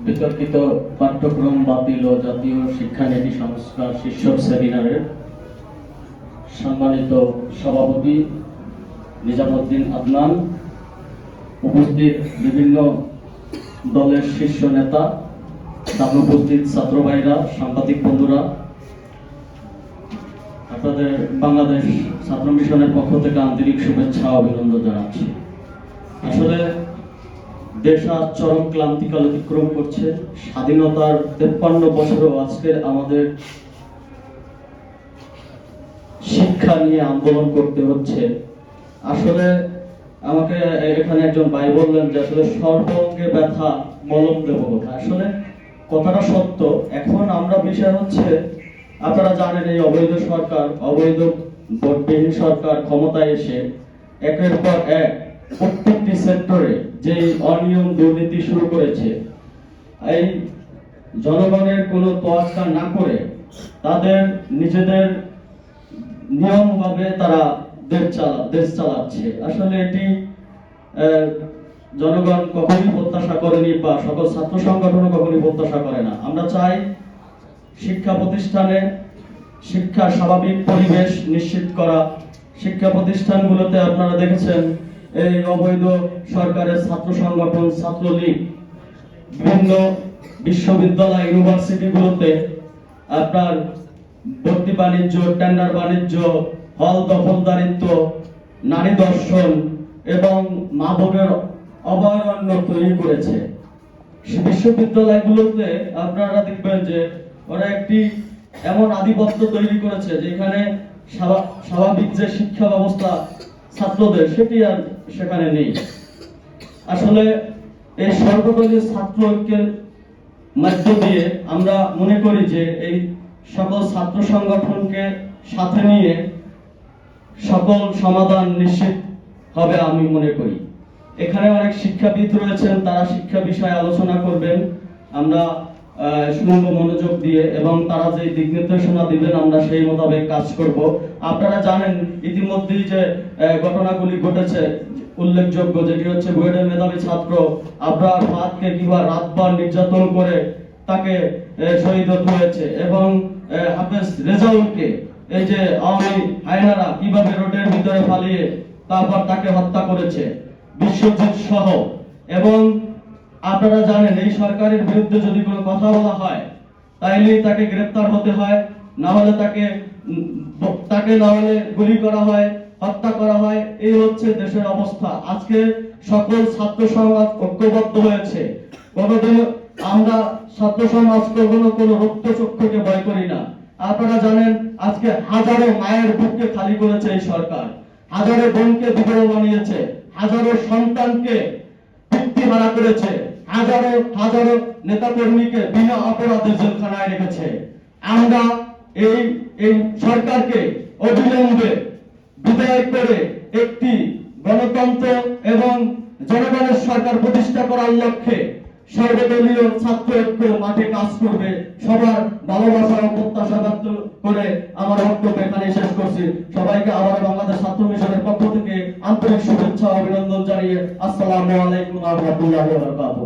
বিতর্কিত পাঠ্যক্রম বাতিল ও জাতীয় শিক্ষানীতি সংস্কার শীর্ষক সেমিনারের সম্মানিত সভাপতি নিজামুদ্দিন আদনান, উপস্থিত বিভিন্ন দলের শীর্ষ নেতা, সামনে উপস্থিত ছাত্র ভাইরা, সাংবাদিক বন্ধুরা, আপনাদের বাংলাদেশ ছাত্র মিশনের পক্ষ থেকে আন্তরিক শুভেচ্ছা ও অভিনন্দন জানাচ্ছি। আসলে দেশ আজ চরম ক্লান্তিকাল অতিক্রম করছে। স্বাধীনতার 53 বছরও আজকের আমাদের শিক্ষা নিয়ে আন্দোলন করতে হচ্ছে। আসলে আমাকে এখানে একজন ভাই বললেন যে আসলে সর্বঙ্গে ব্যথা মলম দেব কোথায়। আসলে কথাটা সত্য। এখন আমরা বিষয় হচ্ছে, আপনারা জানেন এই অবৈধ সরকার, অবৈধ ভোটবিহীন সরকার ক্ষমতায় এসে একের পর এক প্রত্যেকটি সেক্টরে যে অনিয়ম দুর্নীতি শুরু করেছে, এই জনগণের কোনো তোয়াক্কা না করে তাদের নিজেদের নিয়মভাবে তারা দেশ চালাচ্ছে। আসলে এটি জনগণ কখনোই প্রত্যাশা করেনি বা সকল ছাত্র সংগঠনও কখনোই প্রত্যাশা করে না। আমরা চাই শিক্ষা প্রতিষ্ঠানে শিক্ষা স্বাভাবিক পরিবেশ নিশ্চিত করা। শিক্ষা প্রতিষ্ঠানগুলোতে আপনারা দেখেছেন এই অবৈধ সরকারের ছাত্র সংগঠন, ছাত্রলীগ বিভিন্ন বিশ্ববিদ্যালয়, ইউনিভার্সিটিগুলোতে আপনার ভর্তি বাণিজ্য, টেন্ডার বাণিজ্য, হল দখলদারিত্ব, নারী দর্শন এবং মাদকের অভয়ারণ্য তৈরি করেছে। বিশ্ববিদ্যালয়গুলোতে আপনারা দেখবেন যে ওরা একটি এমন আধিপত্য তৈরি করেছে যেখানে স্বাভাবিক যে শিক্ষা ব্যবস্থা ছাত্রদের, সেটি আর সেখানে নেই। আসলে এই সর্বদলীয় ছাত্র ঐক্যের মধ্য দিয়ে আমরা মনে করি যে এই সকল ছাত্র সংগঠনকে সাথে নিয়ে সকল সমাধান নিশ্চিত হবে আমি মনে করি। এখানে অনেক শিক্ষাবিদ রয়েছেন, তারা শিক্ষা বিষয়ে আলোচনা করবেন। আমরা শুনবো মনোযোগ দিয়ে এবং তারা যে দিক নির্দেশনা দিবেন আমরা সেই মোতাবেক কাজ করব। আপনারা জানেন ইতিমধ্যেই যে ঘটনাগুলি ঘটেছে উল্লেখযোগ্য, যেটি হচ্ছে বুয়েটের মেধাবী ছাত্র আবরার ফাহাদকে কিভাবে রাতভর নির্যাতন করে তাকে শহীদ হতে হয়েছে, এবং হাফেজ রেজাউলকে এই যে আওয়ামী হায়নারা কিভাবে রোডের ভিতরে ফালিয়ে তারপর তাকে হত্যা করেছে, বিশ্বজিৎ সহ। এবং আপনারা জানেন এই সরকারের বিরুদ্ধে যদি কোনো কথা বলা হয় তাইলে তাকে গ্রেফতার হতে হয়, না হলে তাকে না হলে গুলি করা হয়, হত্যা করা হয়। এই হচ্ছে দেশের অবস্থা। আজকে সকল ছাত্র সমাজ ঐক্যবদ্ধ হয়েছে। কোনোদিন আমরা ছাত্র সমাজ কখনো কোনো রক্তচক্ষুকে ভয় করি না। আপনারা জানেন আজকে হাজারো মায়ের বুককে খালি করেছে এই সরকার, হাজারো বোনকে বিধবা বানিয়েছে, হাজারো সন্তানকে পিতৃহারা করেছে, হাজারো হাজারো নেতা কর্মীকে বিনা অপরাধে জেলখানায় রেখেছে। আমরা এই সরকারকে অবিলম্বে বিদায় করে একটি গণতন্ত্র এবং জনগণের সরকার প্রতিষ্ঠা করার লক্ষ্যে সর্বদলীয় ছাত্র ঐক্য মাঠে কাজ করবে। সবার ভালোবাসা ও প্রত্যাশা ব্যক্ত করে আমার বক্তব্য এখানে শেষ করছি। সবাইকে আবার বাংলাদেশ ছাত্র মিশনের পক্ষ থেকে আন্তরিক শুভেচ্ছা ও অভিনন্দন জানিয়ে আসসালামু আলাইকুম ওয়া রাহমাতুল্লাহি ওয়া বারাকাতুহু।